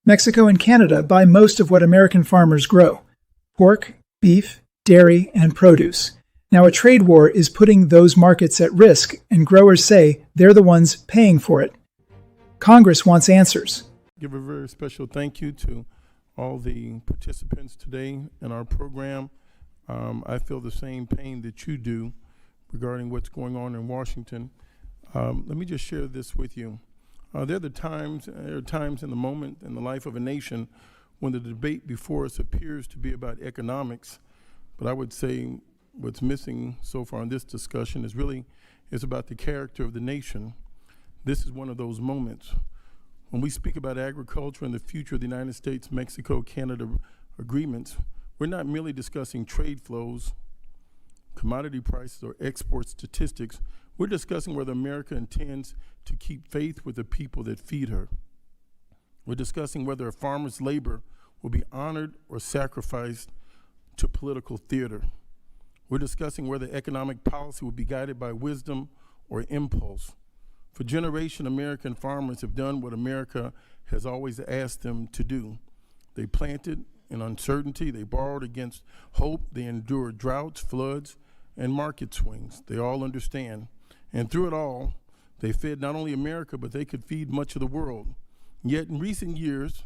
Mexico and Canada buy most of what American farmers grow: pork, beef, dairy, and produce. Now, a trade war is putting those markets at risk, and growers say they're the ones paying for it. Congress wants answers. Give a very special thank you to all the participants today in our program. I feel the same pain that you do regarding what's going on in Washington. Let me just share this with you. There are times in the moment in the life of a nation when the debate before us appears to be about economics, but I would say what's missing so far in this discussion is about the character of the nation. This is one of those moments. When we speak about agriculture and the future of the United States, Mexico, Canada agreements, we're not merely discussing trade flows, commodity prices, or export statistics. We're discussing whether America intends to keep faith with the people that feed her. We're discussing whether a farmer's labor will be honored or sacrificed to political theater. We're discussing whether economic policy will be guided by wisdom or impulse. For generations, American farmers have done what America has always asked them to do. They planted in uncertainty, they borrowed against hope, they endured droughts, floods, and market swings. They all understand. And through it all, they fed not only America, but they could feed much of the world. Yet in recent years,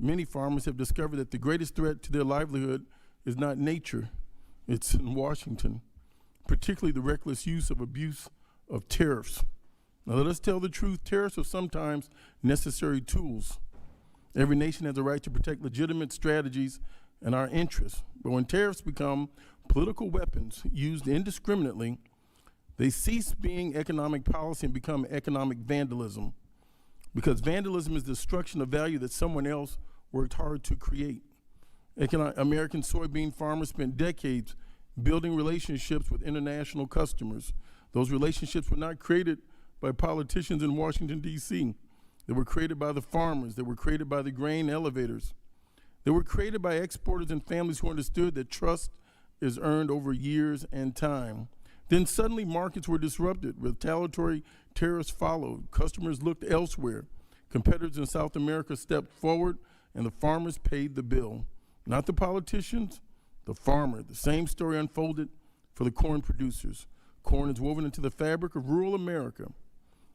many farmers have discovered that the greatest threat to their livelihood is not nature, it's in Washington, particularly the reckless abuse of tariffs. Now let us tell the truth, tariffs are sometimes necessary tools. Every nation has a right to protect legitimate strategies and our interests. But when tariffs become political weapons used indiscriminately, they cease being economic policy and become economic vandalism. Because vandalism is destruction of value that someone else worked hard to create. American soybean farmers spent decades building relationships with international customers. Those relationships were not created by politicians in Washington, D.C. They were created by the farmers. They were created by the grain elevators. They were created by exporters and families who understood that trust is earned over years and time. Then suddenly markets were disrupted. Retaliatory tariffs followed. Customers looked elsewhere. Competitors in South America stepped forward, and the farmers paid the bill. Not the politicians, the farmer. The same story unfolded for the corn producers. Corn is woven into the fabric of rural America.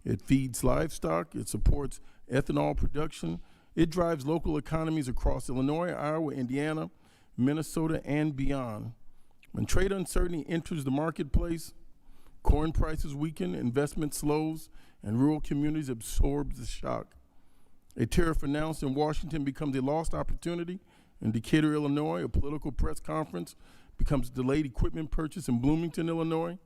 It feeds livestock, it supports ethanol production, it drives local economies across Illinois, Iowa, Indiana, Minnesota, and beyond. When trade uncertainty enters the marketplace, corn prices weaken, investment slows, and rural communities absorb the shock. A tariff announced in Washington becomes a lost opportunity. In Decatur, Illinois, a political press conference becomes delayed equipment purchase in Bloomington, Illinois.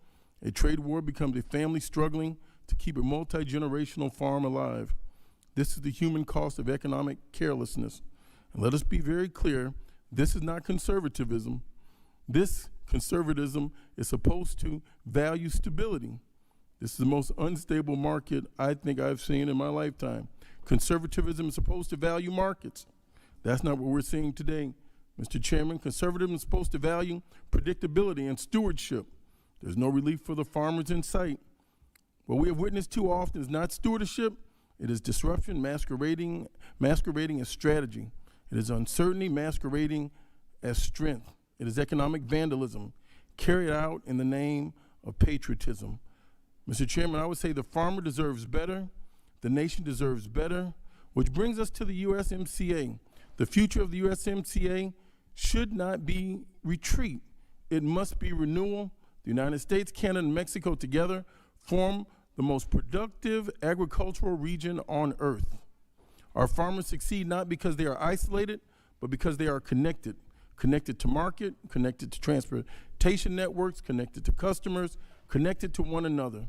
A trade war becomes a family struggling to keep a multi-generational farm alive. This is the human cost of economic carelessness. And let us be very clear, this is not conservatism. This conservatism is supposed to value stability. This is the most unstable market I think I've seen in my lifetime. Conservatism is supposed to value markets. That's not what we're seeing today. Mr. Chairman, conservatism is supposed to value predictability and stewardship. There's no relief for the farmers in sight. What we have witnessed too often is not stewardship, it is disruption masquerading as strategy. It is uncertainty masquerading as strength. It is economic vandalism carried out in the name of patriotism. Mr. Chairman, I would say the farmer deserves better, the nation deserves better, which brings us to the USMCA. The future of the USMCA should not be retreat. It must be renewal. The United States, Canada, and Mexico together form the most productive agricultural region on earth. Our farmers succeed not because they are isolated, but because they are connected. Connected to market, connected to transportation networks, connected to customers, connected to one another.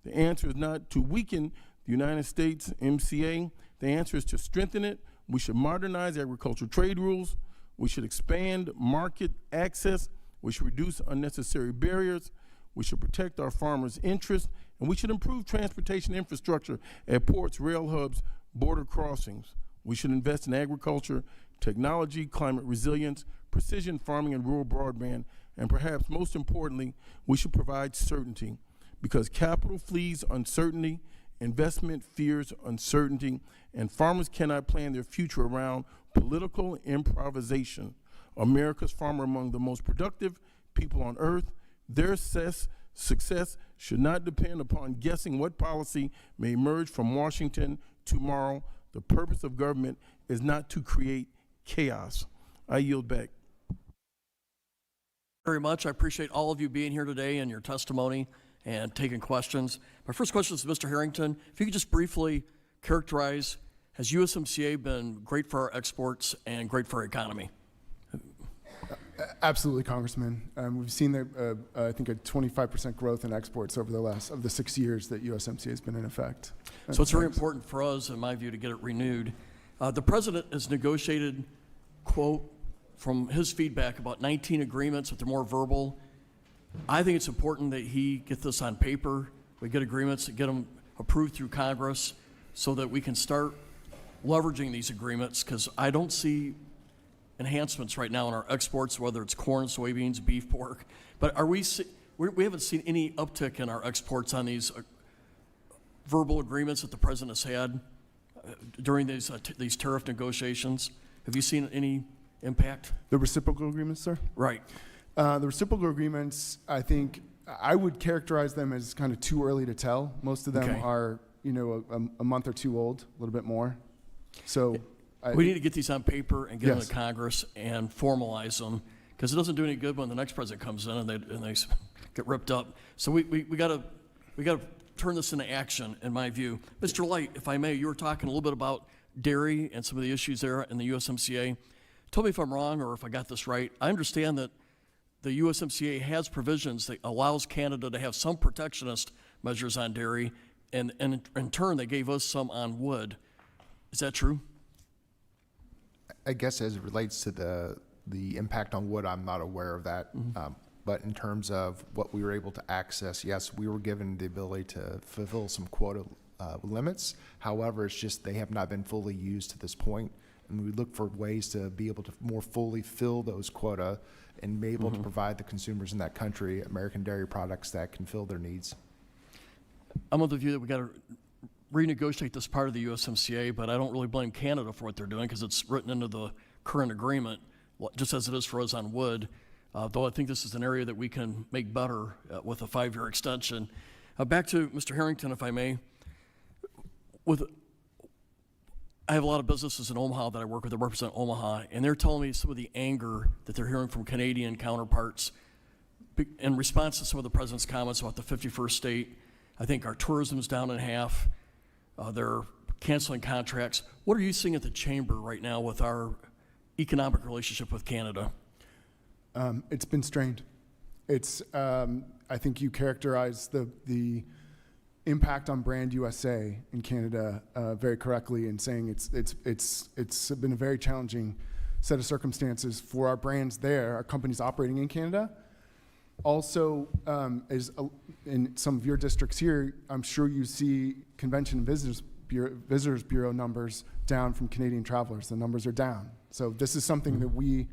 The answer is not to weaken the United States MCA. The answer is to strengthen it. We should modernize agricultural trade rules. We should expand market access. We should reduce unnecessary barriers. We should protect our farmers' interests, and we should improve transportation infrastructure at ports, rail hubs, border crossings. We should invest in agriculture, technology, climate resilience, precision farming, and rural broadband. And perhaps most importantly, we should provide certainty, because capital flees uncertainty investment fears uncertainty, and farmers cannot plan their future around political improvisation. America's farmer among the most productive people on earth. Their success should not depend upon guessing what policy may emerge from Washington tomorrow. The purpose of government is not to create chaos. I yield back. Very much. I appreciate all of you being here today and your testimony and taking questions. My first question is to Mr. Harrington. If you could just briefly characterize, has USMCA been great for our exports and great for our economy? Absolutely, Congressman. We've seen, I think, a 25% growth in exports over the last of the 6 years that USMCA has been in effect. So it's very important for us, in my view, to get it renewed. The president has negotiated, quote, from his feedback, about 19 agreements, but they're more verbal. I think it's important that he get this on paper. We get agreements, get them approved through Congress so that we can start leveraging these agreements, because I don't see enhancements right now in our exports, whether it's corn, soybeans, beef, pork. But we haven't seen any uptick in our exports on these verbal agreements that the president has had during these tariff negotiations. Have you seen any impact? The reciprocal agreements, sir? Right. The reciprocal agreements, I think, I would characterize them as kind of too early to tell. Most of them are, a month or two old, a little bit more. So we need to get these on paper and get them to Congress and formalize them, because it doesn't do any good when the next president comes in and they get ripped up. So we got to turn this into action, in my view. Mr. Light, if I may, you were talking a little bit about dairy and some of the issues there in the USMCA. Tell me if I'm wrong or if I got this right. I understand that the USMCA has provisions that allows Canada to have some protectionist measures on dairy, and in turn they gave us some on wood. Is that true? I guess as it relates to the impact on wood, I'm not aware of that. But in terms of what we were able to access, yes, we were given the ability to fulfill some quota limits. However, it's just they have not been fully used to this point. And we look for ways to be able to more fully fill those quota and be able to provide the consumers in that country American dairy products that can fill their needs. I'm of the view that we got to renegotiate this part of the USMCA, but I don't really blame Canada for what they're doing, because it's written into the current agreement, just as it is for us on wood. Though I think this is an area that we can make better with a 5-year extension. Back to Mr. Harrington, if I may. I have a lot of businesses in Omaha that I work with that represent Omaha, and they're telling me some of the anger that they're hearing from Canadian counterparts in response to some of the president's comments about the 51st state. I think our tourism's down in half. They're canceling contracts. What are you seeing at the chamber right now with our economic relationship with Canada? It's been strained. It's, I think you characterize the impact on brand USA in Canada very correctly in saying it's been a very challenging set of circumstances for our brands there, our companies operating in Canada. Also, in some of your districts here, I'm sure you see Convention and Visitors Bureau numbers down from Canadian travelers. The numbers are down. So this is something that we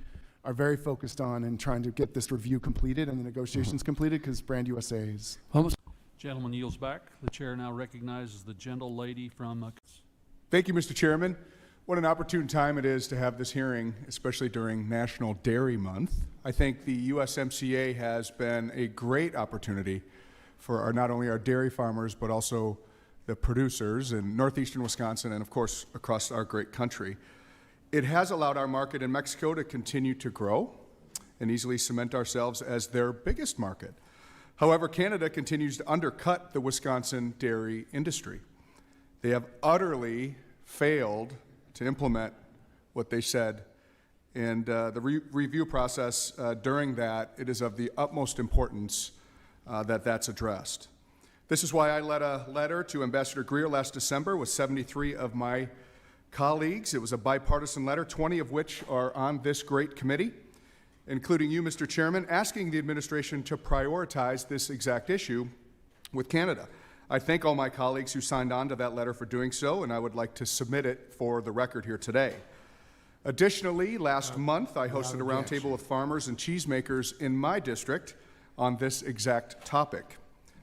are very focused on and trying to get this review completed and the negotiations completed, because Brand USA is. Gentleman yields back. The chair now recognizes the gentle lady from. Thank you, Mr. Chairman. What an opportune time it is to have this hearing, especially during National Dairy Month. I think the USMCA has been a great opportunity for not only our dairy farmers, but also the producers in northeastern Wisconsin and, of course, across our great country. It has allowed our market in Mexico to continue to grow and easily cement ourselves as their biggest market. However, Canada continues to undercut the Wisconsin dairy industry. They have utterly failed to implement what they said. And the review process during that, it is of the utmost importance that that's addressed. This is why I led a letter to Ambassador Greer last December with 73 of my colleagues. It was a bipartisan letter, 20 of which are on this great committee, including you, Mr. Chairman, asking the administration to prioritize this exact issue with Canada. I thank all my colleagues who signed on to that letter for doing so, and I would like to submit it for the record here today. Additionally, last month, I hosted a roundtable with farmers and cheesemakers in my district on this exact topic.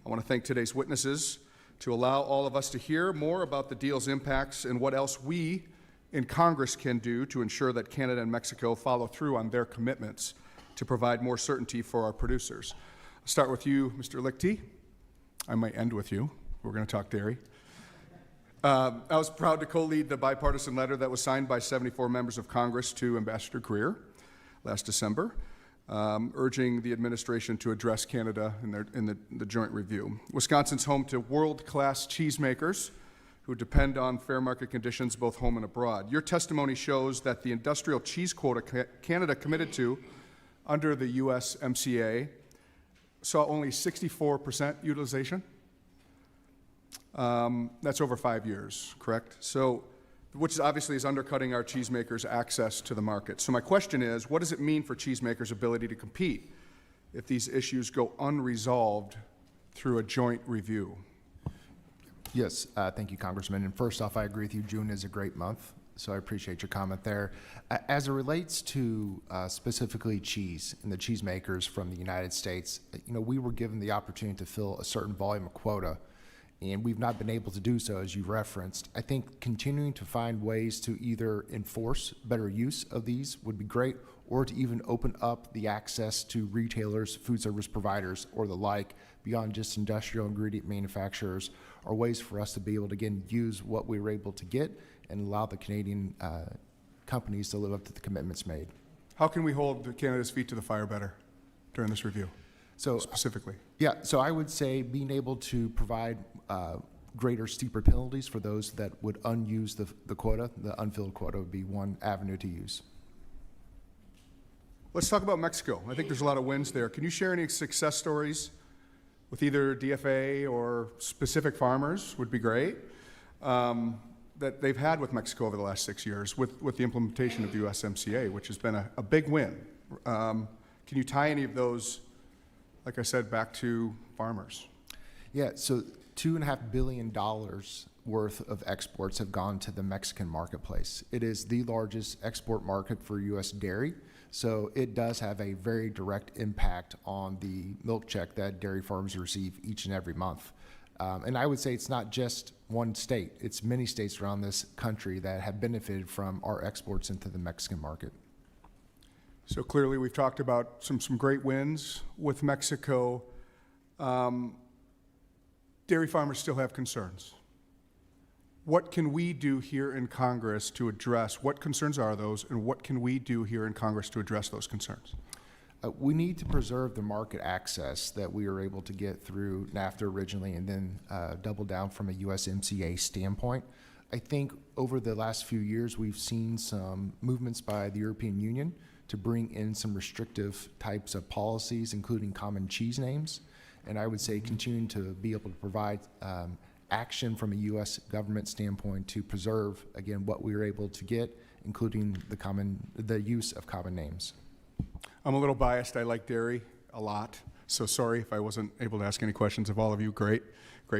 I want to thank today's witnesses to allow all of us to hear more about the deal's impacts and what else we in Congress can do to ensure that Canada and Mexico follow through on their commitments to provide more certainty for our producers. I'll start with you, Mr. Lichty. I might end with you. We're going to talk dairy. I was proud to co-lead the bipartisan letter that was signed by 74 members of Congress to Ambassador Greer last December, urging the administration to address Canada in the joint review. Wisconsin's home to world-class cheesemakers who depend on fair market conditions both home and abroad. Your testimony shows that the industrial cheese quota Canada committed to under the USMCA saw only 64% utilization. That's over 5 years, correct? So, which obviously is undercutting our cheesemakers' access to the market. So my question is, what does it mean for cheesemakers' ability to compete if these issues go unresolved through a joint review? Yes, thank you, Congressman. And first off, I agree with you. June is a great month, so I appreciate your comment there. As it relates to specifically cheese and the cheesemakers from the United States, we were given the opportunity to fill a certain volume of quota, and we've not been able to do so, as you referenced. I think continuing to find ways to either enforce better use of these would be great, or to even open up the access to retailers, food service providers, or the like, beyond just industrial ingredient manufacturers, are ways for us to be able to, again, use what we were able to get and allow the Canadian companies to live up to the commitments made. How can we hold Canada's feet to the fire better during this review, specifically? Yeah, so I would say being able to provide greater, steeper penalties for those that would unuse the quota, the unfilled quota would be one avenue to use. Let's talk about Mexico. I think there's a lot of wins there. Can you share any success stories with either DFA or specific farmers, would be great, that they've had with Mexico over the last 6 years with the implementation of the USMCA, which has been a big win. Can you tie any of those, like I said, back to farmers? Yeah, so $2.5 billion worth of exports have gone to the Mexican marketplace. It is the largest export market for U.S. dairy, so it does have a very direct impact on the milk check that dairy farmers receive each and every month. And I would say it's not just one state, it's many states around this country that have benefited from our exports into the Mexican market. So clearly we've talked about some great wins with Mexico. Dairy farmers still have concerns. What can we do here in Congress to address, what concerns are those, and what can we do here in Congress to address those concerns? We need to preserve the market access that we were able to get through NAFTA originally, and then double down from a USMCA standpoint. I think over the last few years, we've seen some movements by the European Union to bring in some restrictive types of policies, including common cheese names. And I would say continuing to be able to provide action from a U.S. government standpoint to preserve, again, what we were able to get, including the use of common names. I'm a little biased. I like dairy a lot. So sorry if I wasn't able to ask any questions of all of you. Great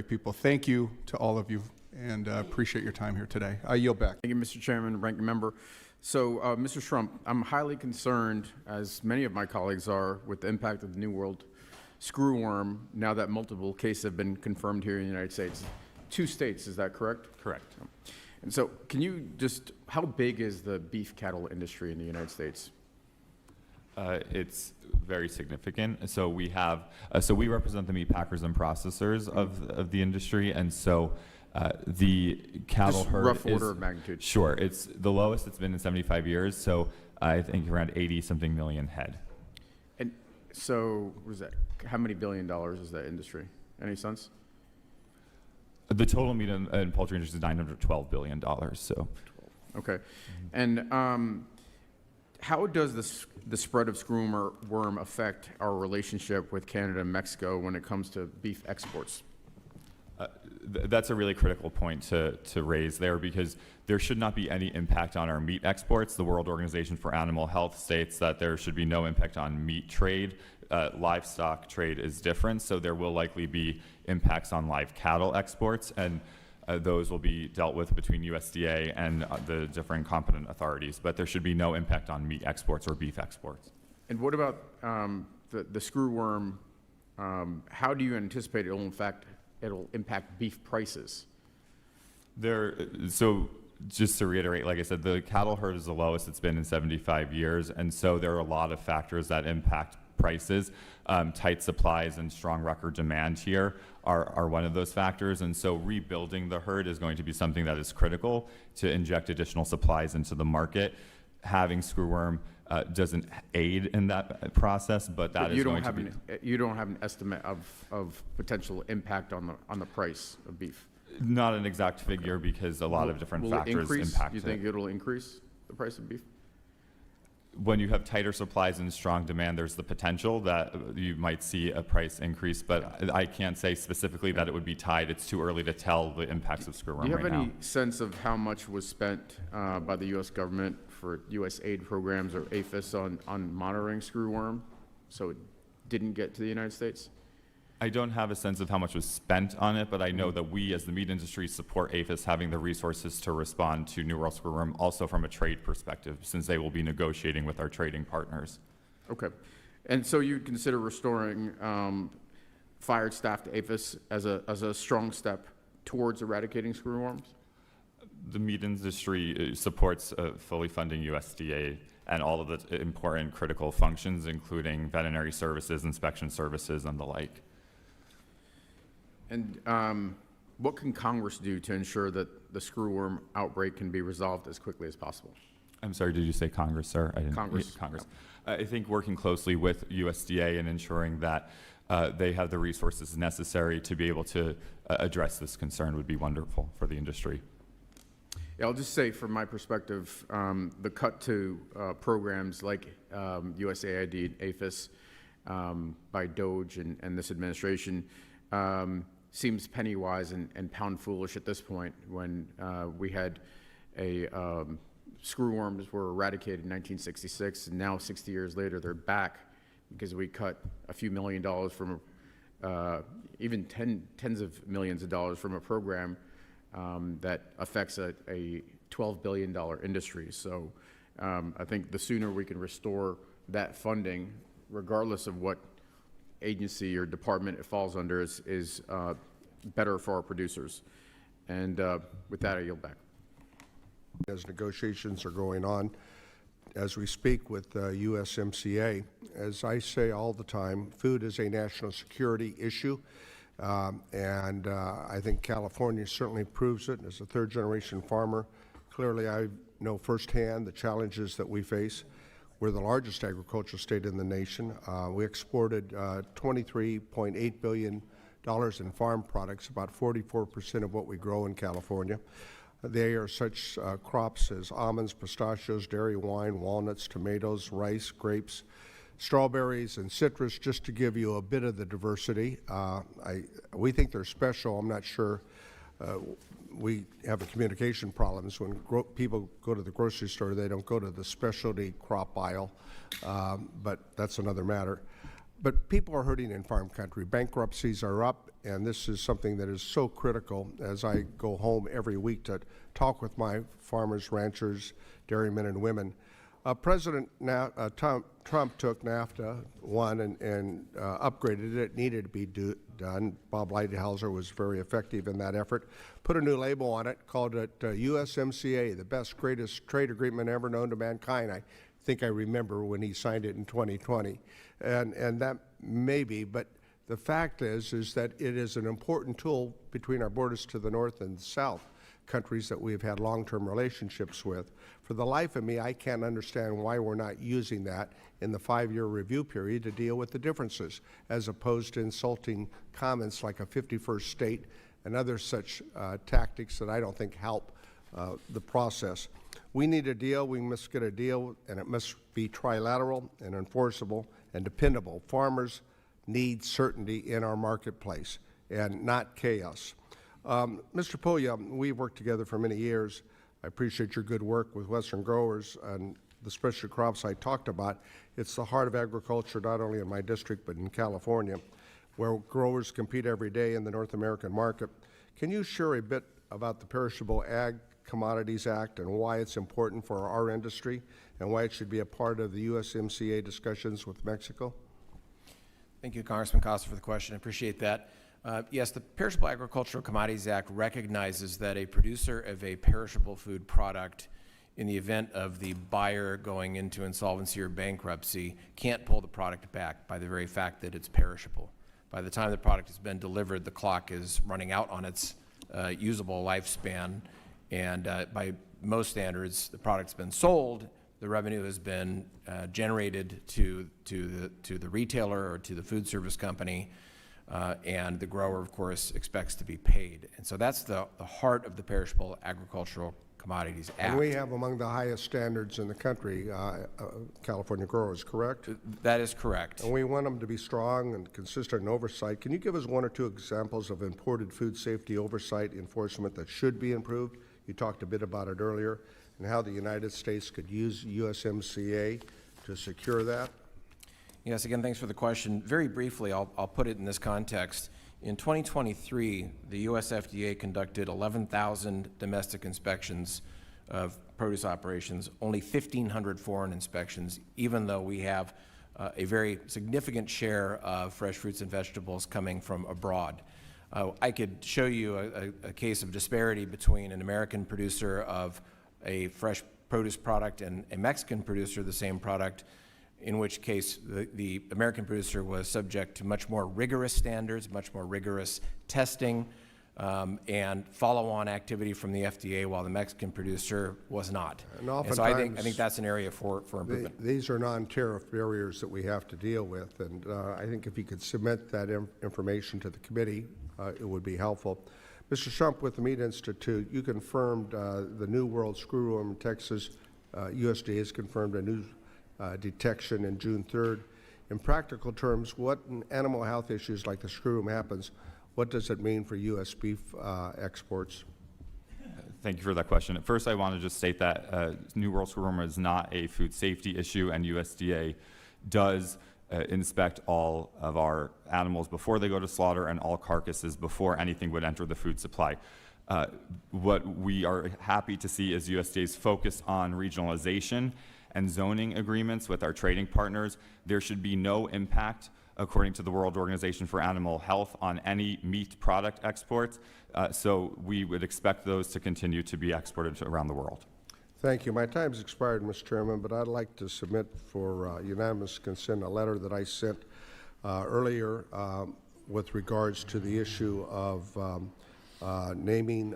people. Thank you to all of you, and appreciate your time here today. I yield back. Thank you, Mr. Chairman, ranking member. So, Mr. Trump, I'm highly concerned, as many of my colleagues are, with the impact of the New World screwworm now that multiple cases have been confirmed here in the United States. 2 states, is that correct? Correct. And so, can you just, how big is the beef cattle industry in the United States? It's very significant. So we have, we represent the meat packers and processors of the industry, and so the cattle Just herd rough order of magnitude. Sure, it's the lowest it's been in 75 years. So I think around 80-something million head. And so, what is that? How many $1 billion is that industry? Any sense? The total meat and poultry industry is $912 billion. So, okay, and how does the spread of screwworm affect our relationship with Canada and Mexico when it comes to beef exports? That's a really critical point to raise there, because there should not be any impact on our meat exports. The World Organization for Animal Health states that there should be no impact on meat trade. Livestock trade is different, so there will likely be impacts on live cattle exports, and those will be dealt with between USDA and the different competent authorities, but there should be no impact on meat exports or beef exports. And what about the screwworm? How do you anticipate it will it'll impact beef prices? So just to reiterate, like I said, the cattle herd is the lowest it's been in 75 years, and so there are a lot of factors that impact prices. Tight supplies and strong record demand here are one of those factors, and so rebuilding the herd is going to be something that is critical to inject additional supplies into the market. Having screwworm doesn't aid in that process, but that is going to be... You don't have an estimate of potential impact on the price of beef? Not an exact figure, because a lot of different factors impact it. You think it'll increase the price of beef? When you have tighter supplies and strong demand, there's the potential that you might see a price increase, but I can't say specifically that it would be tied. It's too early to tell the impacts of screwworm right now. Do you have any sense of how much was spent by the U.S. government for U.S. aid programs or APHIS on monitoring screwworm so it didn't get to the United States? I don't have a sense of how much was spent on it, but I know that we as the meat industry support APHIS having the resources to respond to New World Screwworm, also from a trade perspective, since they will be negotiating with our trading partners. Okay. And so you'd consider restoring fired staff to APHIS as a strong step towards eradicating screwworms? The meat industry supports fully funding USDA and all of the important critical functions, including veterinary services, inspection services, and the like. And what can Congress do to ensure that the screwworm outbreak can be resolved as quickly as possible? I'm sorry, did you say Congress, sir? I didn't. Congress. Congress. I think working closely with USDA and ensuring that they have the resources necessary to be able to address this concern would be wonderful for the industry. Yeah, I'll just say from my perspective, the cut to programs like USAID and APHIS by DOGE and this administration seems penny wise and pound foolish at this point, when we had screwworms were eradicated in 1966, and now 60 years later they're back because we cut a few $1 million from even tens of millions of dollars from a program that affects a $12 billion industry. So I think the sooner we can restore that funding, regardless of what agency or department it falls under, is better for our producers. And with that, I yield back. As negotiations are going on, as we speak with USMCA, as I say all the time, food is a national security issue. And I think California certainly proves it. As a third-generation farmer, clearly I know firsthand the challenges that we face. We're the largest agricultural state in the nation. We exported $23.8 billion in farm products, about 44% of what we grow in California. They are such crops as almonds, pistachios, dairy, wine, walnuts, tomatoes, rice, grapes, strawberries, and citrus, just to give you a bit of the diversity. We think they're special. I'm not sure. We have a communication problems. When people go to the grocery store, they don't go to the specialty crop aisle, but that's another matter. But people are hurting in farm country. Bankruptcies are up, and this is something that is so critical as I go home every week to talk with my farmers, ranchers, dairymen, and women. President Trump took NAFTA, won, and upgraded it. It needed to be done. Bob Lighthizer was very effective in that effort. Put a new label on it, called it USMCA, the best, greatest trade agreement ever known to mankind. I think I remember when he signed it in 2020. And that may be, but the fact is that it is an important tool between our borders to the north and the south, countries that we've had long-term relationships with. For the life of me, I can't understand why we're not using that in the 5-year review period to deal with the differences, as opposed to insulting comments like a 51st state and other such tactics that I don't think help the process. We need a deal. We must get a deal, and it must be trilateral and enforceable and dependable. Farmers need certainty in our marketplace and not chaos. Mr. Puglia, we've worked together for many years. I appreciate your good work with Western growers and the special crops I talked about. It's the heart of agriculture, not only in my district, but in California, where growers compete every day in the North American market. Can you share a bit about the Perishable Ag Commodities Act and why it's important for our industry and why it should be a part of the USMCA discussions with Mexico? Thank you, Congressman Costa, for the question. I appreciate that. Yes, the Perishable Agricultural Commodities Act recognizes that a producer of a perishable food product, in the event of the buyer going into insolvency or bankruptcy, can't pull the product back by the very fact that it's perishable. By the time the product has been delivered, the clock is running out on its usable lifespan, and by most standards, the product's been sold, the revenue has been generated to the retailer or to the food service company, and the grower, of course, expects to be paid. And so that's the heart of the Perishable Agricultural Commodities Act. And we have among the highest standards in the country, California growers, correct? That is correct. And we want them to be strong and consistent in oversight. Can you give us one or two examples of imported food safety oversight enforcement that should be improved? You talked a bit about it earlier, and how the United States could use USMCA to secure that. Yes, again, thanks for the question. Very briefly, I'll put it in this context. In 2023, the US FDA conducted 11,000 domestic inspections of produce operations, only 1,500 foreign inspections, even though we have a very significant share of fresh fruits and vegetables coming from abroad. I could show you a case of disparity between an American producer of a fresh produce product and a Mexican producer of the same product, in which case the American producer was subject to much more rigorous standards, much more rigorous testing, and follow-on activity from the FDA, while the Mexican producer was not. And so I think that's an area for improvement. These are non-tariff barriers that we have to deal with, and I think if you could submit that information to the committee, it would be helpful. Mr. Shump, with the Meat Institute, you confirmed the New World Screwworm in Texas. USDA has confirmed a new detection in June 3rd. In practical terms, what in animal health issues like the screwworm happens, what does it mean for U.S. beef exports? Thank you for that question. At first, I want to just state that New World Screwworm is not a food safety issue, and USDA does inspect all of our animals before they go to slaughter and all carcasses before anything would enter the food supply. What we are happy to see is USDA's focus on regionalization and zoning agreements with our trading partners. There should be no impact, according to the World Organization for Animal Health, on any meat product exports. So we would expect those to continue to be exported around the world. Thank you. My time's expired, Mr. Chairman, but I'd like to submit for unanimous consent a letter that I sent earlier with regards to the issue of naming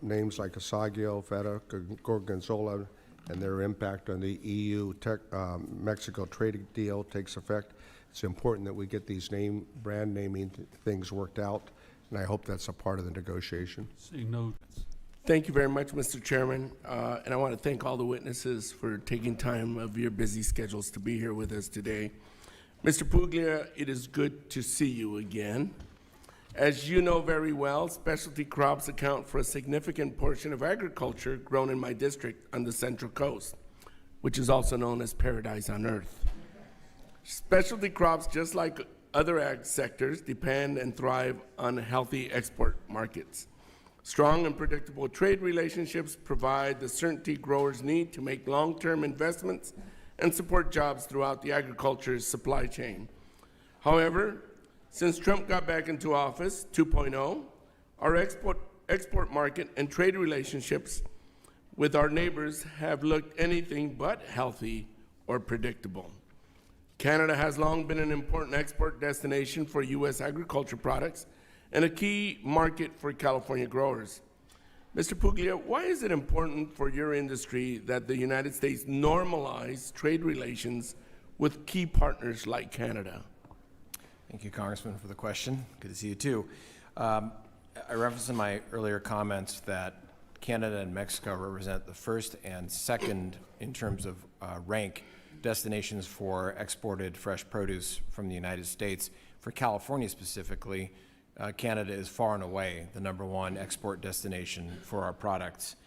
names like Asagio, Feta, Gorgonzola, and their impact on the EU-Mexico trade deal takes effect. It's important that we get these brand naming things worked out, and I hope that's a part of the negotiation. Seeing no. Thank you very much, Mr. Chairman, and I want to thank all the witnesses for taking time of your busy schedules to be here with us today. Mr. Puglia, it is good to see you again. As you know very well, specialty crops account for a significant portion of agriculture grown in my district on the Central Coast, which is also known as Paradise on Earth. Specialty crops, just like other ag sectors, depend and thrive on healthy export markets. Strong and predictable trade relationships provide the certainty growers need to make long-term investments and support jobs throughout the agriculture supply chain. However, since Trump got back into office 2.0, our export market and trade relationships with our neighbors have looked anything but healthy or predictable. Canada has long been an important export destination for U.S. agriculture products and a key market for California growers. Mr. Puglia, why is it important for your industry that the United States normalize trade relations with key partners like Canada? Thank you, Congressman, for the question. Good to see you, too. I referenced in my earlier comments that Canada and Mexico represent the first and second, in terms of rank, destinations for exported fresh produce from the United States. For California specifically, Canada is far and away the #1 export destination for our products.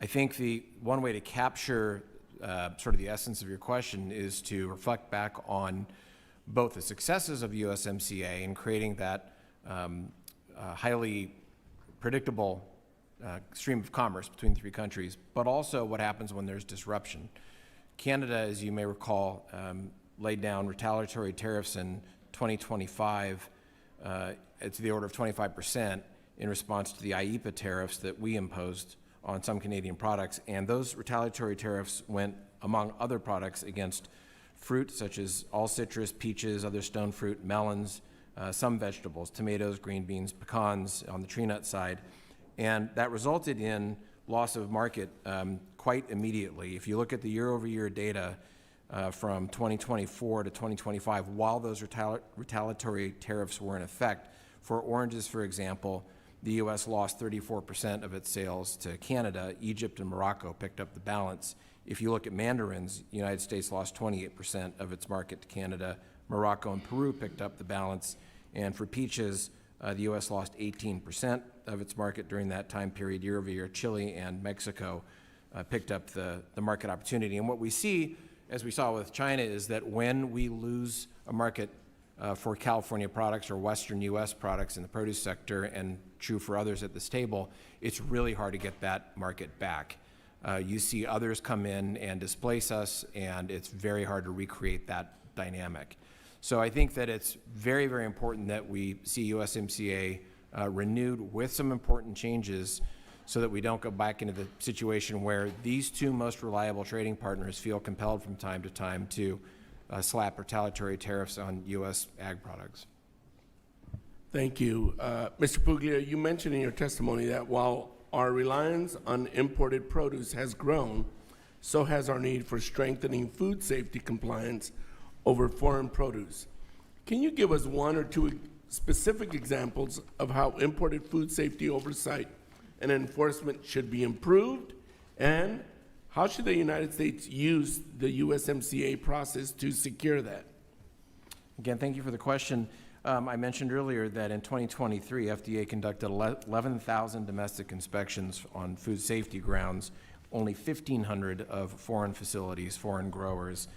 I think the one way to capture sort of the essence of your question is to reflect back on both the successes of USMCA in creating that highly predictable stream of commerce between the three countries, but also what happens when there's disruption. Canada, as you may recall, laid down retaliatory tariffs in 2025 to the order of 25% in response to the IEEPA tariffs that we imposed on some Canadian products. And those retaliatory tariffs went, among other products, against fruit such as all citrus, peaches, other stone fruit, melons, some vegetables, tomatoes, green beans, pecans on the tree nut side. And that resulted in loss of market quite immediately. If you look at the year-over-year data from 2024 to 2025, while those retaliatory tariffs were in effect, for oranges, for example, the U.S. lost 34% of its sales to Canada. Egypt and Morocco picked up the balance. If you look at mandarins, the United States lost 28% of its market to Canada. Morocco and Peru picked up the balance. And for peaches, the U.S. lost 18% of its market during that time period. Year over year, Chile and Mexico picked up the market opportunity. And what we see, as we saw with China, is that when we lose a market for California products or Western U.S. products in the produce sector, and true for others at this table, it's really hard to get that market back. You see others come in and displace us, and it's very hard to recreate that dynamic. So I think that it's very, very important that we see USMCA renewed with some important changes so that we don't go back into the situation where these two most reliable trading partners feel compelled from time to time to slap retaliatory tariffs on U.S. ag products. Thank you. Mr. Puglia, you mentioned in your testimony that while our reliance on imported produce has grown, so has our need for strengthening food safety compliance over foreign produce. Can you give us one or two specific examples of how imported food safety oversight and enforcement should be improved, and how should the United States use the USMCA process to secure that? Again, thank you for the question. I mentioned earlier that in 2023, FDA conducted 11,000 domestic inspections on food safety grounds, only 1,500 of foreign facilities, foreign growers.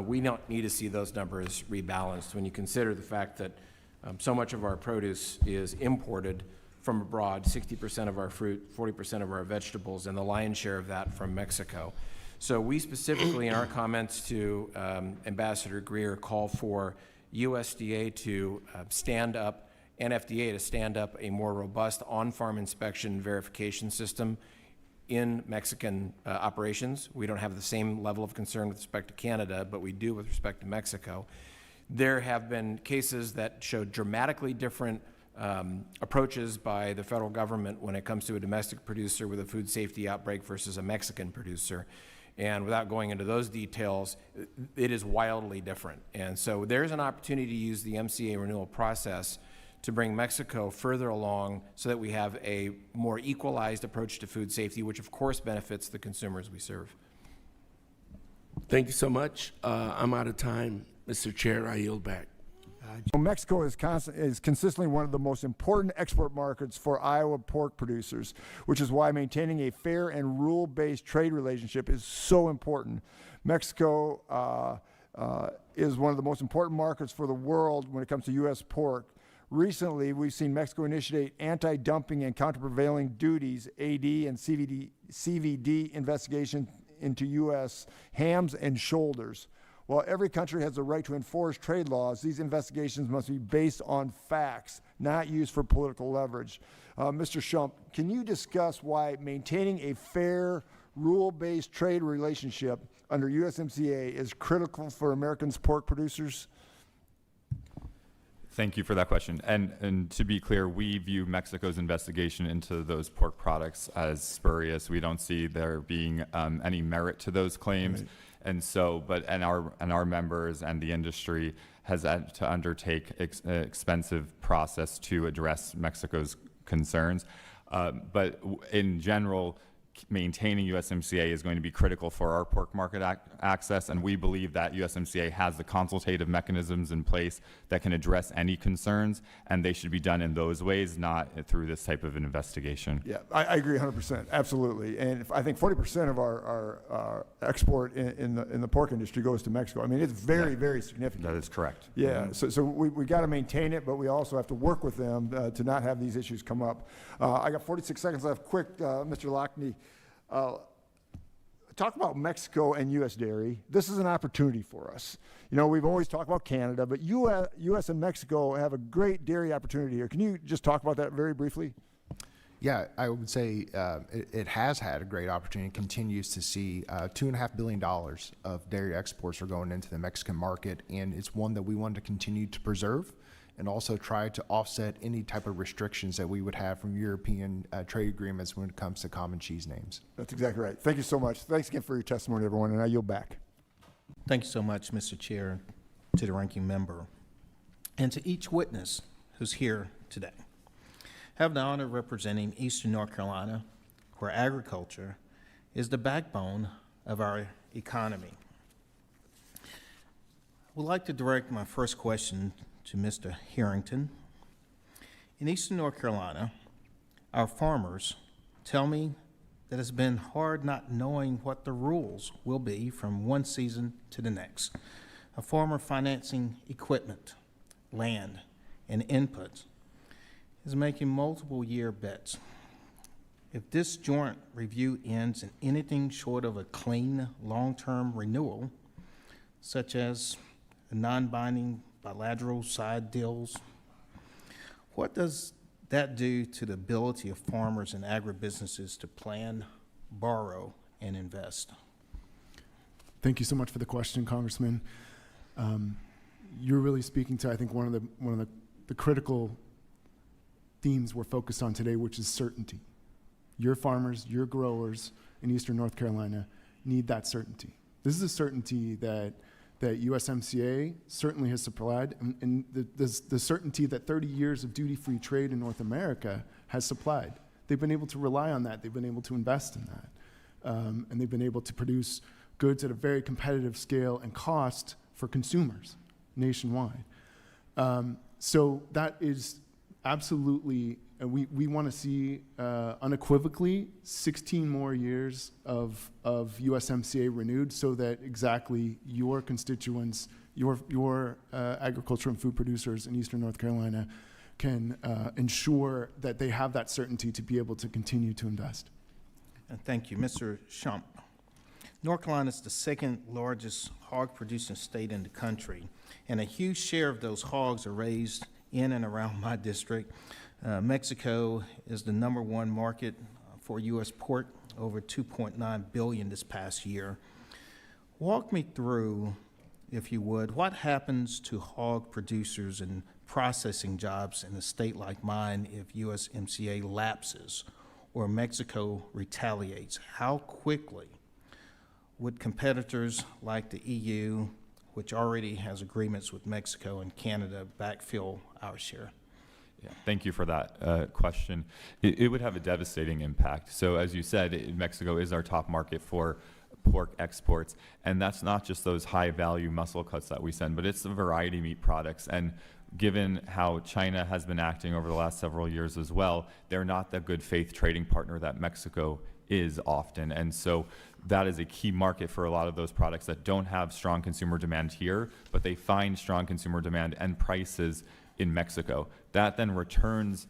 We don't need to see those numbers rebalanced when you consider the fact that so much of our produce is imported from abroad, 60% of our fruit, 40% of our vegetables, and the lion's share of that from Mexico. So we specifically, in our comments to Ambassador Greer, call for USDA to stand up, and FDA to stand up a more robust on-farm inspection verification system in Mexican operations. We don't have the same level of concern with respect to Canada, but we do with respect to Mexico. There have been cases that show dramatically different approaches by the federal government when it comes to a domestic producer with a food safety outbreak versus a Mexican producer. And without going into those details, it is wildly different. And so there's an opportunity to use the MCA renewal process to bring Mexico further along so that we have a more equalized approach to food safety, which of course benefits the consumers we serve. Thank you so much. I'm out of time. Mr. Chair, I yield back. Mexico is consistently one of the most important export markets for Iowa pork producers, which is why maintaining a fair and rule-based trade relationship is so important. Mexico is one of the most important markets for the world when it comes to U.S. pork. Recently, we've seen Mexico initiate anti-dumping and countervailing duties, AD and CVD investigation into U.S. hams and shoulders. While every country has the right to enforce trade laws, these investigations must be based on facts, not used for political leverage. Mr. Shump, can you discuss why maintaining a fair, rule-based trade relationship under USMCA is critical for Americans' pork producers? Thank you for that question. And to be clear, we view Mexico's investigation into those pork products as spurious. We don't see there being any merit to those claims. Right. And so, and our members and the industry has had to undertake expensive process to address Mexico's concerns. But in general, maintaining USMCA is going to be critical for our pork market access, and we believe that USMCA has the consultative mechanisms in place that can address any concerns, and they should be done in those ways, not through this type of an investigation. Yeah, I agree 100%, absolutely. And I think 40% of our export in the pork industry goes to Mexico. I mean, it's very, very significant. That is correct. Yeah, so we got to maintain it, but we also have to work with them to not have these issues come up. I got 46 seconds left. Quick, Mr. Lockney. talk about Mexico and U.S. dairy. This is an opportunity for us. You know, we've always talked about Canada, but U.S. and Mexico have a great dairy opportunity here. Can you just talk about that very briefly? Yeah, I would say it has had a great opportunity, continues to see $2.5 billion of dairy exports are going into the Mexican market, and it's one that we want to continue to preserve and also try to offset any type of restrictions that we would have from European trade agreements when it comes to common cheese names. That's exactly right. Thank you so much. Thanks again for your testimony, everyone, and I yield back. Thank you so much, Mr. Chair, to the ranking member, and to each witness who's here today. I have the honor of representing Eastern North Carolina, where agriculture is the backbone of our economy. I would like to direct my first question to Mr. Harrington. In Eastern North Carolina, our farmers tell me that it's been hard not knowing what the rules will be from one season to the next. A farmer financing equipment, land, and inputs is making multiple year bets. If this joint review ends in anything short of a clean, long-term renewal, such as non-binding bilateral side deals, what does that do to the ability of farmers and agribusinesses to plan, borrow, and invest? Thank you so much for the question, Congressman. You're really speaking to, I think, one of the critical themes we're focused on today, which is certainty. Your farmers, your growers in Eastern North Carolina need that certainty. This is a certainty that USMCA certainly has supplied, and the certainty that 30 years of duty-free trade in North America has supplied. They've been able to rely on that. They've been able to invest in that. And they've been able to produce goods at a very competitive scale and cost for consumers nationwide. So that is absolutely, we want to see unequivocally 16 more years of USMCA renewed so that exactly your constituents, your agriculture and food producers in Eastern North Carolina can ensure that they have that certainty to be able to continue to invest. Thank you. Mr. Shump, North Carolina is the second largest hog producing state in the country, and a huge share of those hogs are raised in and around my district. Mexico is the #1 market for U.S. pork, over $2.9 billion this past year. Walk me through, if you would, what happens to hog producers and processing jobs in a state like mine if USMCA lapses or Mexico retaliates? How quickly would competitors like the EU, which already has agreements with Mexico and Canada, backfill our share? Yeah, thank you for that question. It would have a devastating impact. So as you said, Mexico is our top market for pork exports, and that's not just those high-value muscle cuts that we send, but it's the variety meat products. And given how China has been acting over the last several years as well, they're not the good faith trading partner that Mexico is often. And so that is a key market for a lot of those products that don't have strong consumer demand here, but they find strong consumer demand and prices in Mexico. That then returns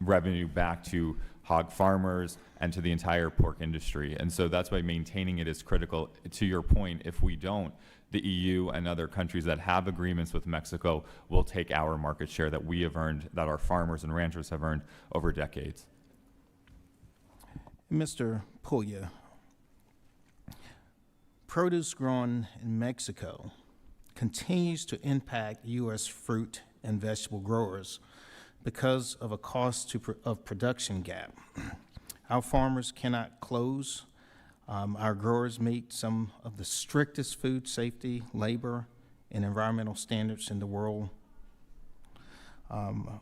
revenue back to hog farmers and to the entire pork industry. And so that's why maintaining it is critical. To your point, if we don't, the EU and other countries that have agreements with Mexico will take our market share that we have earned, that our farmers and ranchers have earned over decades. Mr. Puglia, produce grown in Mexico continues to impact U.S. fruit and vegetable growers because of a cost of production gap. Our farmers cannot close. Our growers meet some of the strictest food safety, labor, and environmental standards in the world.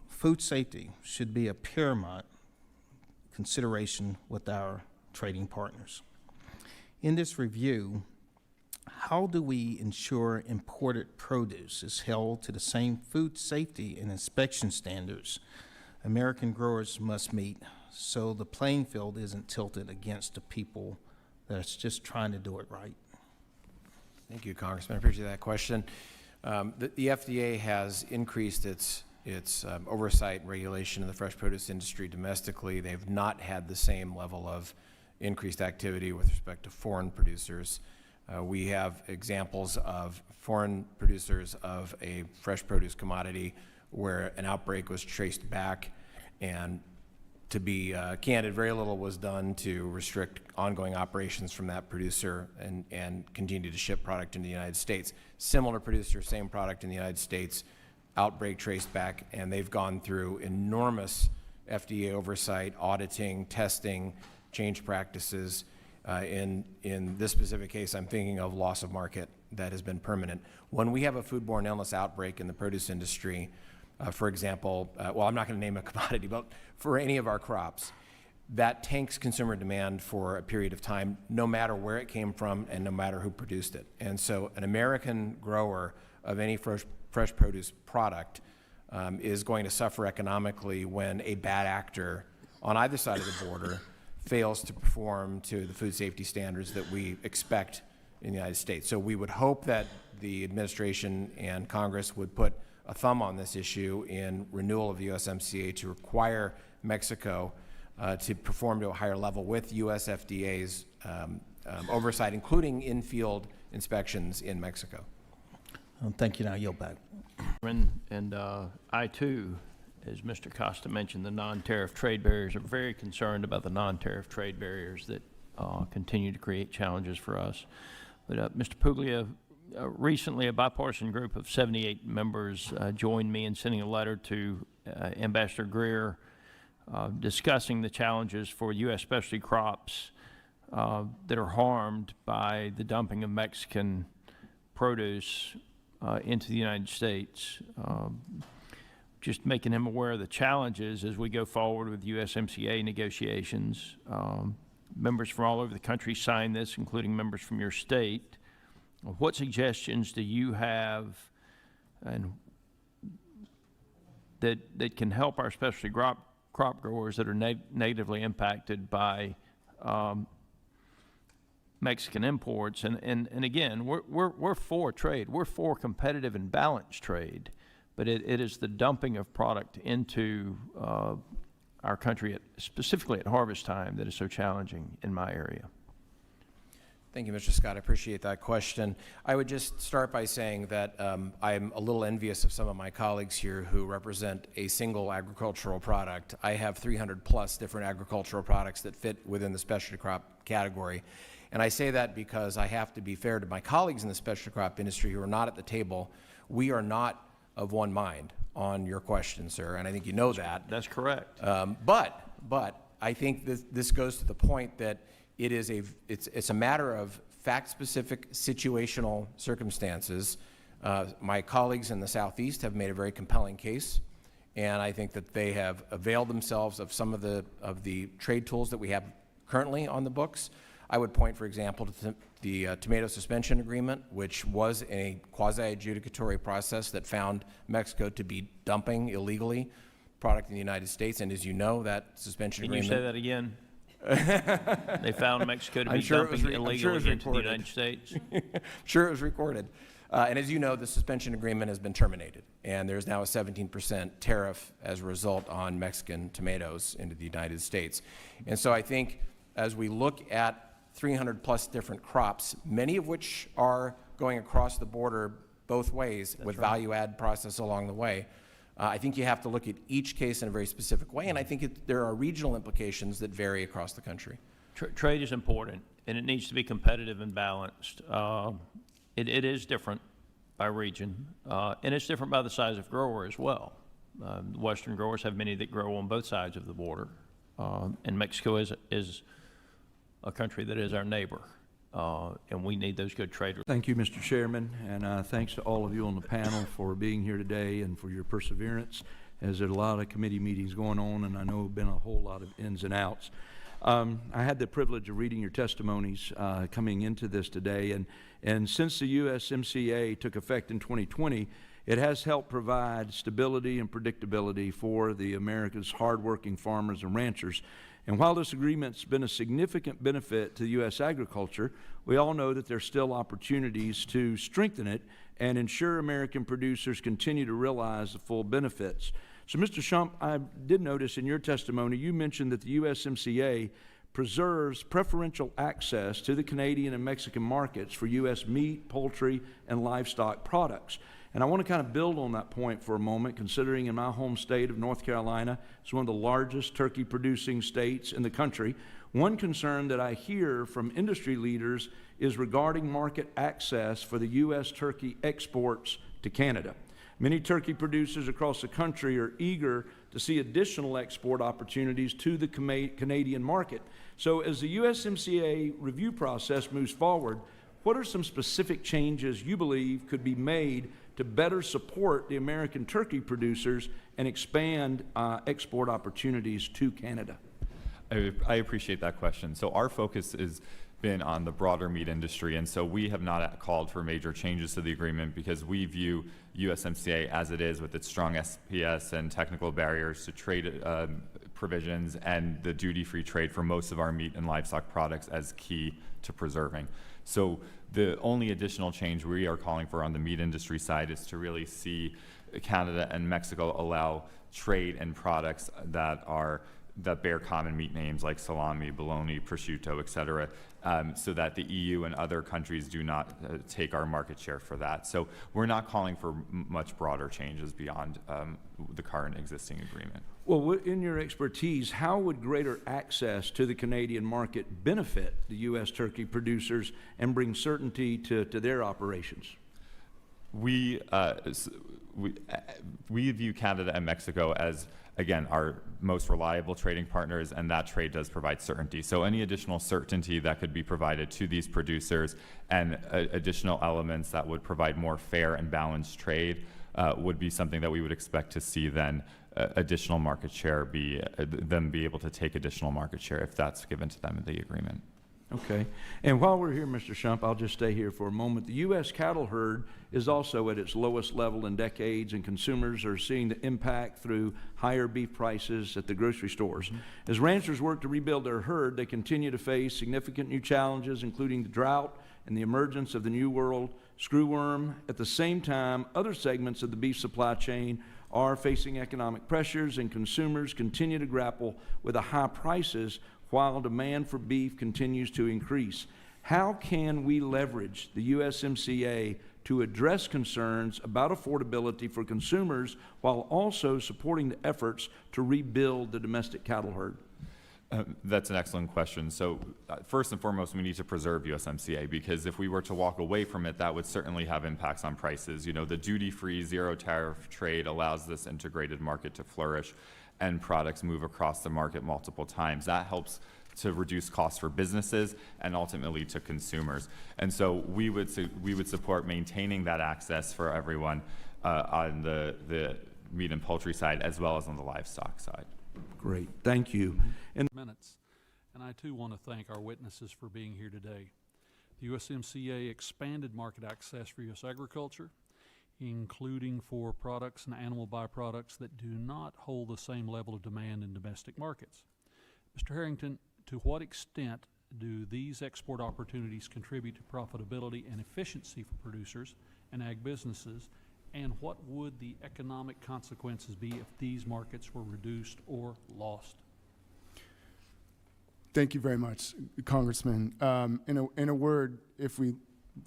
Food safety should be a paramount consideration with our trading partners. In this review, how do we ensure imported produce is held to the same food safety and inspection standards American growers must meet, so the playing field isn't tilted against the people that's just trying to do it right? Thank you, Congressman. I appreciate that question. The FDA has increased its oversight and regulation in the fresh produce industry domestically. They've not had the same level of increased activity with respect to foreign producers. We have examples of foreign producers of a fresh produce commodity where an outbreak was traced back, and to be candid, very little was done to restrict ongoing operations from that producer and continue to ship product into the United States. Similar producer, same product in the United States, outbreak traced back, and they've gone through enormous FDA oversight, auditing, testing, change practices. In this specific case, I'm thinking of loss of market that has been permanent. When we have a foodborne illness outbreak in the produce industry, for example, well, I'm not going to name a commodity, but for any of our crops, that tanks consumer demand for a period of time, no matter where it came from and no matter who produced it. And so an American grower of any fresh produce product is going to suffer economically when a bad actor on either side of the border fails to perform to the food safety standards that we expect in the United States. So we would hope that the administration and Congress would put a thumb on this issue in renewal of the USMCA to require Mexico to perform to a higher level with US FDA's oversight, including in-field inspections in Mexico. Thank you. Now yield back. And I too, as Mr. Costa mentioned, the non-tariff trade barriers, are very concerned about the non-tariff trade barriers that continue to create challenges for us. But Mr. Puglia, recently a bipartisan group of 78 members joined me in sending a letter to Ambassador Greer discussing the challenges for U.S. specialty crops that are harmed by the dumping of Mexican produce into the United States. Just making him aware of the challenges as we go forward with USMCA negotiations. Members from all over the country signed this, including members from your state. What suggestions do you have and that can help our specialty crop growers that are negatively impacted by Mexican imports? And again, we're for trade. We're for competitive and balanced trade, but it is the dumping of product into our country, specifically at harvest time, that is so challenging in my area. Thank you, Mr. Scott. I appreciate that question. I would just start by saying that I'm a little envious of some of my colleagues here who represent a single agricultural product. I have 300 plus different agricultural products that fit within the specialty crop category. And I say that because I have to be fair to my colleagues in the specialty crop industry who are not at the table. We are not of one mind on your question, sir, and I think you know that. That's correct. But I think this goes to the point that it's a matter of fact-specific situational circumstances. My colleagues in the Southeast have made a very compelling case, and I think that they have availed themselves of some of the trade tools that we have currently on the books. I would point, for example, to the tomato suspension agreement, which was a quasi-adjudicatory process that found Mexico to be dumping illegally product in the United States. And as you know, that suspension agreement— Can you say that again? They found Mexico to be dumping illegally into the United States? Sure, it was recorded. And as you know, the suspension agreement has been terminated, and there's now a 17% tariff as a result on Mexican tomatoes into the United States. And so I think as we look at 300 plus different crops, many of which are going across the border both ways. That's with right. Value add process along the way, I think you have to look at each case in a very specific way, and I think there are regional implications that vary across the country. Trade is important, and it needs to be competitive and balanced. It is different by region, and it's different by the size of grower as well. Western growers have many that grow on both sides of the border, and Mexico is a country that is our neighbor, and we need those good trade. Thank you, Mr. Chairman, and thanks to all of you on the panel for being here today and for your perseverance, as there are a lot of committee meetings going on, and I know there have been a whole lot of ins and outs. I had the privilege of reading your testimonies coming into this today, and since the USMCA took effect in 2020, it has helped provide stability and predictability for the America's hardworking farmers and ranchers. And while this agreement's been a significant benefit to U.S. agriculture, we all know that there's still opportunities to strengthen it and ensure American producers continue to realize the full benefits. So, Mr. Shump, I did notice in your testimony you mentioned that the USMCA preserves preferential access to the Canadian and Mexican markets for U.S. meat, poultry, and livestock products. And I want to kind of build on that point for a moment, considering in my home state of North Carolina, it's one of the largest turkey-producing states in the country. One concern that I hear from industry leaders is regarding market access for the U.S. turkey exports to Canada. Many turkey producers across the country are eager to see additional export opportunities to the Canadian market. So as the USMCA review process moves forward, what are some specific changes you believe could be made to better support the American turkey producers and expand export opportunities to Canada? I appreciate that question. So our focus has been on the broader meat industry, and so we have not called for major changes to the agreement because we view USMCA as it is, with its strong SPS and technical barriers to trade provisions and the duty-free trade for most of our meat and livestock products, as key to preserving. So the only additional change we are calling for on the meat industry side is to really see Canada and Mexico allow trade in products that bear common meat names like salami, bologna, prosciutto, et cetera, so that the EU and other countries do not take our market share for that. So we're not calling for much broader changes beyond the current existing agreement. Well, in your expertise, how would greater access to the Canadian market benefit the U.S. turkey producers and bring certainty to their operations? We view Canada and Mexico as, again, our most reliable trading partners, and that trade does provide certainty. So any additional certainty that could be provided to these producers and additional elements that would provide more fair and balanced trade would be something that we would expect to see then additional market share them be able to take additional market share if that's given to them in the agreement. Okay. And while we're here, Mr. Shump, I'll just stay here for a moment. The U.S. cattle herd is also at its lowest level in decades, and consumers are seeing the impact through higher beef prices at the grocery stores. Mm-hmm. As ranchers work to rebuild their herd, they continue to face significant new challenges, including the drought and the emergence of the New World screwworm. At the same time, other segments of the beef supply chain are facing economic pressures, and consumers continue to grapple with the high prices while demand for beef continues to increase. How can we leverage the USMCA to address concerns about affordability for consumers while also supporting the efforts to rebuild the domestic cattle herd? That's an excellent question. So first and foremost, we need to preserve USMCA, because if we were to walk away from it, that would certainly have impacts on prices. You know, the duty-free, zero-tariff trade allows this integrated market to flourish and products move across the market multiple times. That helps to reduce costs for businesses and ultimately to consumers. And so we would support maintaining that access for everyone on the meat and poultry side as well as on the livestock side. Great, thank you. And I too want to thank our witnesses for being here today. The USMCA expanded market access for U.S. agriculture, including for products and animal byproducts that do not hold the same level of demand in domestic markets. Mr. Harrington, to what extent do these export opportunities contribute to profitability and efficiency for producers and ag businesses, and what would the economic consequences be if these markets were reduced or lost? Thank you very much, Congressman. In a word, if we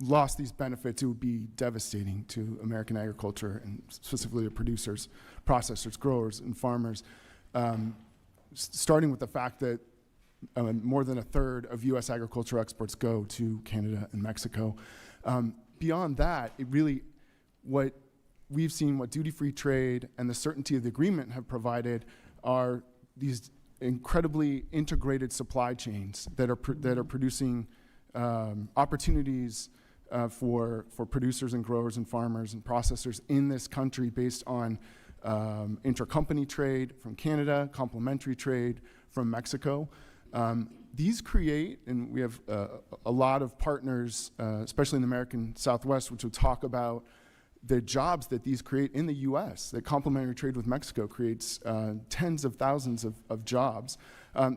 lost these benefits, it would be devastating to American agriculture and specifically the producers, processors, growers, and farmers. Starting with the fact that more than a third of U.S. agricultural exports go to Canada and Mexico. Beyond that, what we've seen, what duty-free trade and the certainty of the agreement have provided are these incredibly integrated supply chains that are producing opportunities for producers and growers and farmers and processors in this country based on intercompany trade from Canada, complementary trade from Mexico. These create, and we have a lot of partners, especially in the American Southwest, which will talk about the jobs that these create in the U.S. That complementary trade with Mexico creates tens of thousands of jobs.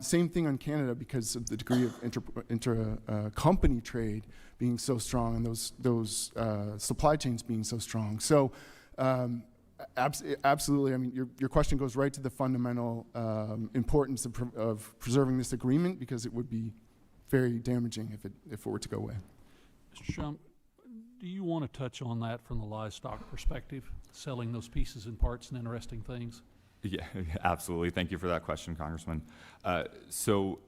Same thing on Canada because of the degree of intercompany trade being so strong and those supply chains being so strong. So Absolutely. I mean, your question goes right to the fundamental importance of preserving this agreement, because it would be very damaging if it were to go away. Mr. Shump, do you want to touch on that from the livestock perspective, selling those pieces and parts and interesting things? Yeah, absolutely. Thank you for that question, Congressman. So,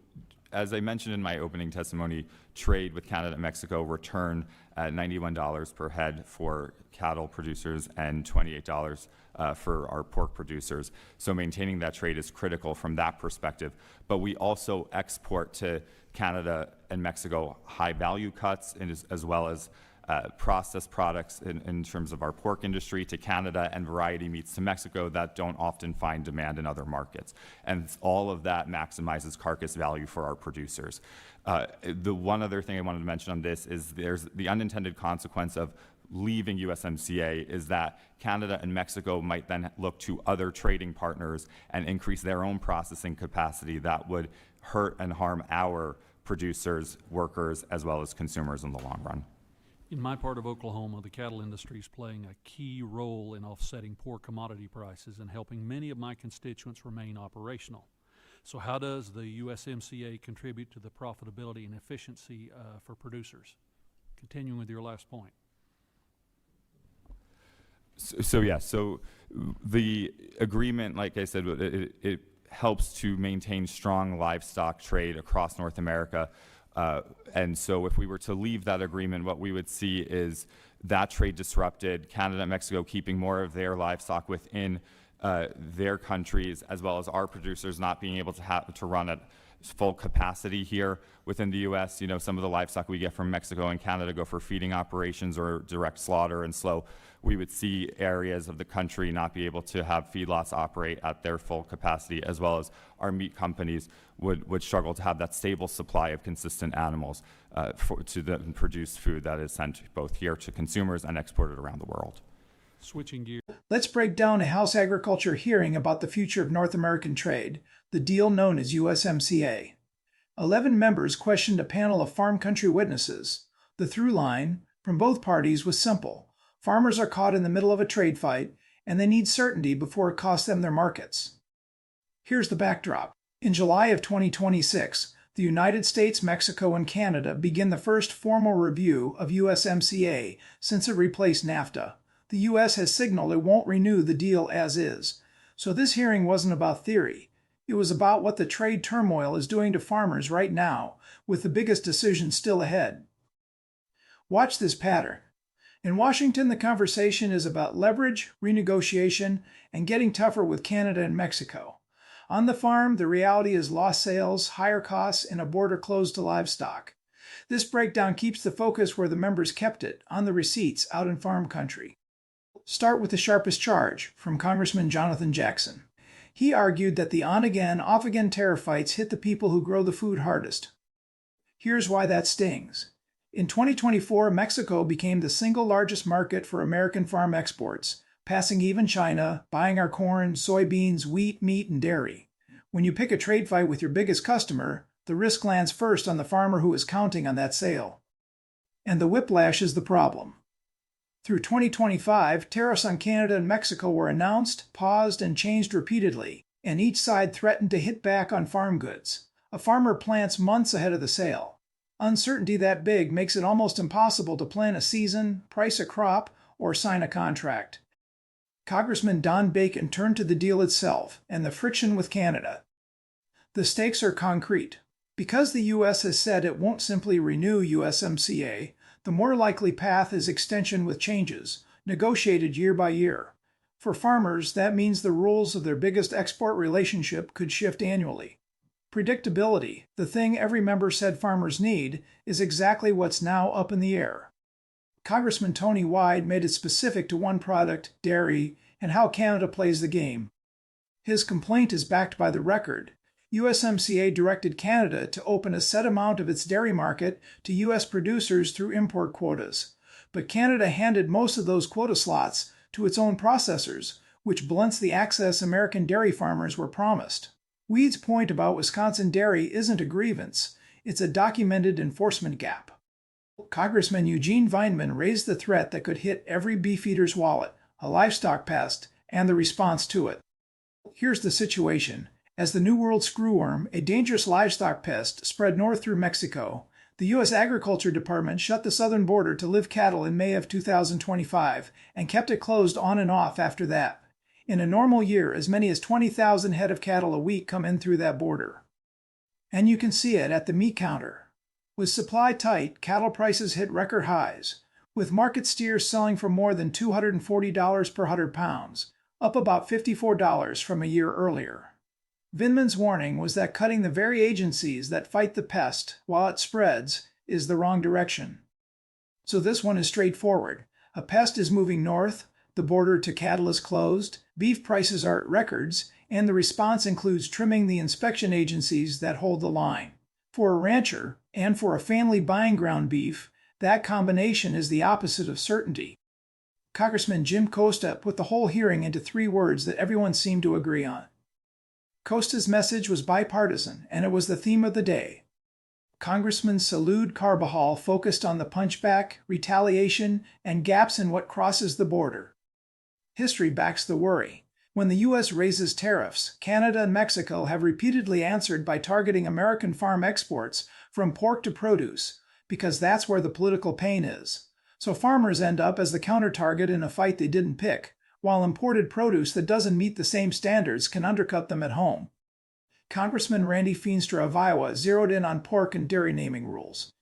as I mentioned in my opening testimony, trade with Canada and Mexico returned at $91 per head for cattle producers and $28 for our pork producers. So maintaining that trade is critical from that perspective. But we also export to Canada and Mexico high value cuts, and as well as processed products in terms of our pork industry to Canada, and variety meats to Mexico that don't often find demand in other markets. And all of that maximizes carcass value for our producers. The one other thing I wanted to mention on this is there's the unintended consequence of leaving USMCA is that Canada and Mexico might then look to other trading partners and increase their own processing capacity that would hurt and harm our producers, workers, as well as consumers in the long run. In my part of Oklahoma, the cattle industry is playing a key role in offsetting poor commodity prices and helping many of my constituents remain operational. So how does the USMCA contribute to the profitability and efficiency for producers? Continuing with your last point. So the agreement, like I said, it helps to maintain strong livestock trade across North America. And so if we were to leave that agreement, what we would see is that trade disrupted, Canada and Mexico keeping more of their livestock within their countries, as well as our producers not being able to run at full capacity here within the U.S. You know, some of the livestock we get from Mexico and Canada go for feeding operations or direct slaughter, and so we would see areas of the country not be able to have feedlots operate at their full capacity, as well as our meat companies would struggle to have that stable supply of consistent animals to produce food that is sent both here to consumers and exported around the world. Switching gears. Let's break down a House Agriculture hearing about the future of North American trade, the deal known as USMCA. 11 members questioned a panel of farm country witnesses. The through line from both parties was simple. Farmers are caught in the middle of a trade fight, and they need certainty before it costs them their markets. Here's the backdrop. In July of 2026, the United States, Mexico, and Canada begin the first formal review of USMCA since it replaced NAFTA. The U.S. has signaled it won't renew the deal as is. So this hearing wasn't about theory. It was about what the trade turmoil is doing to farmers right now, with the biggest decision still ahead. Watch this pattern. In Washington, the conversation is about leverage, renegotiation, and getting tougher with Canada and Mexico. On the farm, the reality is lost sales, higher costs, and a border closed to livestock. This breakdown keeps the focus where the members kept it, on the receipts out in farm country. Start with the sharpest charge, from Congressman Jonathan Jackson. He argued that the on-again, off-again tariff fights hit the people who grow the food hardest. Here's why that stings. In 2024, Mexico became the single largest market for American farm exports, passing even China, buying our corn, soybeans, wheat, meat, and dairy. When you pick a trade fight with your biggest customer, the risk lands first on the farmer who is counting on that sale. And the whiplash is the problem. Through 2025, tariffs on Canada and Mexico were announced, paused, and changed repeatedly, and each side threatened to hit back on farm goods. A farmer plants months ahead of the sale. Uncertainty that big makes it almost impossible to plan a season, price a crop, or sign a contract. Congressman Don Bacon turned to the deal itself and the friction with Canada. The stakes are concrete. Because the U.S. has said it won't simply renew USMCA, the more likely path is extension with changes, negotiated year by year. For farmers, that means the rules of their biggest export relationship could shift annually. Predictability, the thing every member said farmers need, is exactly what's now up in the air. Congressman Tony Wyde made it specific to one product, dairy, and how Canada plays the game. His complaint is backed by the record. USMCA directed Canada to open a set amount of its dairy market to U.S. producers through import quotas. But Canada handed most of those quota slots to its own processors, which blunts the access American dairy farmers were promised. Weed's point about Wisconsin dairy isn't a grievance, it's a documented enforcement gap. Congressman Eugene Weinman raised the threat that could hit every beefeater's wallet, a livestock pest, and the response to it. Here's the situation. As the New World screwworm, a dangerous livestock pest, spread north through Mexico, the U.S. Agriculture Department shut the southern border to live cattle in May of 2025 and kept it closed on and off after that. In a normal year, as many as 20,000 head of cattle a week come in through that border. And you can see it at the meat counter. With supply tight, cattle prices hit record highs, with market steers selling for more than $240 per 100 pounds, up about $54 from a year earlier. Vindman's warning was that cutting the very agencies that fight the pest while it spreads is the wrong direction. So this one is straightforward. A pest is moving north, the border to cattle is closed, beef prices are at records, and the response includes trimming the inspection agencies that hold the line. For a rancher, and for a family buying ground beef, that combination is the opposite of certainty. Congressman Jim Costa put the whole hearing into 3 words that everyone seemed to agree on. Costa's message was bipartisan, and it was the theme of the day. Congressman Salud Carbajal focused on the punchback, retaliation, and gaps in what crosses the border. History backs the worry. When the U.S. raises tariffs, Canada and Mexico have repeatedly answered by targeting American farm exports from pork to produce, because that's where the political pain is. So farmers end up as the counter-target in a fight they didn't pick, while imported produce that doesn't meet the same standards can undercut them at home. Congressman Randy Feenstra of Iowa zeroed in on pork and dairy naming rules.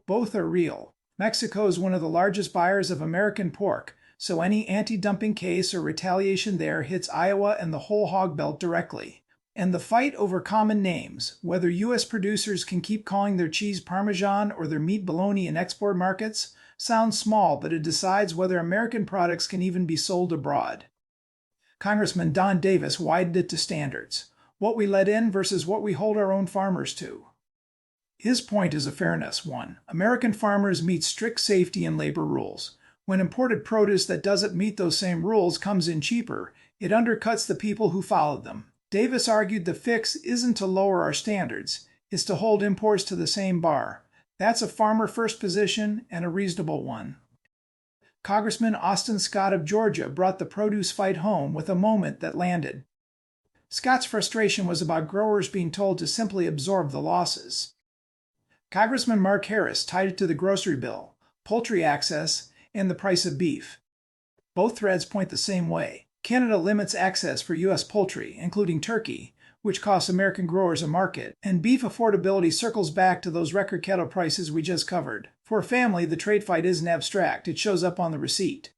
Both are real. Mexico is one of the largest buyers of American pork, so any anti-dumping case or retaliation there hits Iowa and the whole hog belt directly. And the fight over common names, whether U.S. producers can keep calling their cheese Parmesan or their meat bologna in export markets, sounds small, but it decides whether American products can even be sold abroad. Congressman Don Davis widened it to standards, what we let in versus what we hold our own farmers to. His point is a fairness one. American farmers meet strict safety and labor rules. When imported produce that doesn't meet those same rules comes in cheaper, it undercuts the people who followed them. Davis argued the fix isn't to lower our standards, it's to hold imports to the same bar. That's a farmer-first position and a reasonable one. Congressman Austin Scott of Georgia brought the produce fight home with a moment that landed. Scott's frustration was about growers being told to simply absorb the losses. Congressman Mark Harris tied it to the grocery bill, poultry access, and the price of beef. Both threads point the same way. Canada limits access for U.S. poultry, including turkey, which costs American growers a market, and beef affordability circles back to those record cattle prices we just covered. For a family, the trade fight isn't abstract, it shows up on the receipt.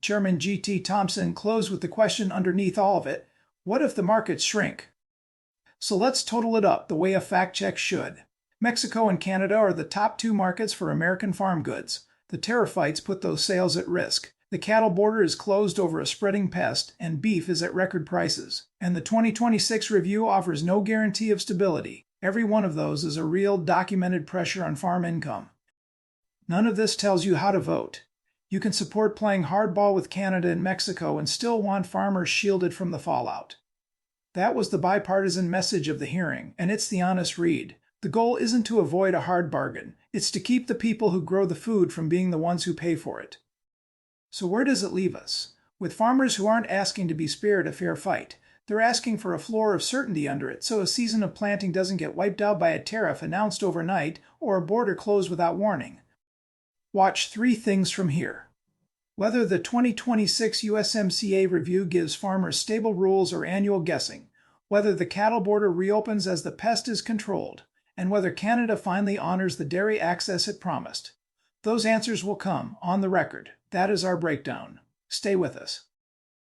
Chairman G.T. Thompson closed with the question underneath all of it, what if the markets shrink? So let's total it up the way a fact check should. Mexico and Canada are the top 2 markets for American farm goods. The tariff fights put those sales at risk. The cattle border is closed over a spreading pest, and beef is at record prices. And the 2026 review offers no guarantee of stability. Every one of those is a real, documented pressure on farm income. None of this tells you how to vote. You can support playing hardball with Canada and Mexico and still want farmers shielded from the fallout. That was the bipartisan message of the hearing, and it's the honest read. The goal isn't to avoid a hard bargain. It's to keep the people who grow the food from being the ones who pay for it. So where does it leave us? With farmers who aren't asking to be spared a fair fight. They're asking for a floor of certainty under it so a season of planting doesn't get wiped out by a tariff announced overnight or a border closed without warning. Watch 3 things from here. Whether the 2026 USMCA review gives farmers stable rules or annual guessing, whether the cattle border reopens as the pest is controlled, and whether Canada finally honors the dairy access it promised. Those answers will come, on the record. That is our breakdown. Stay with us.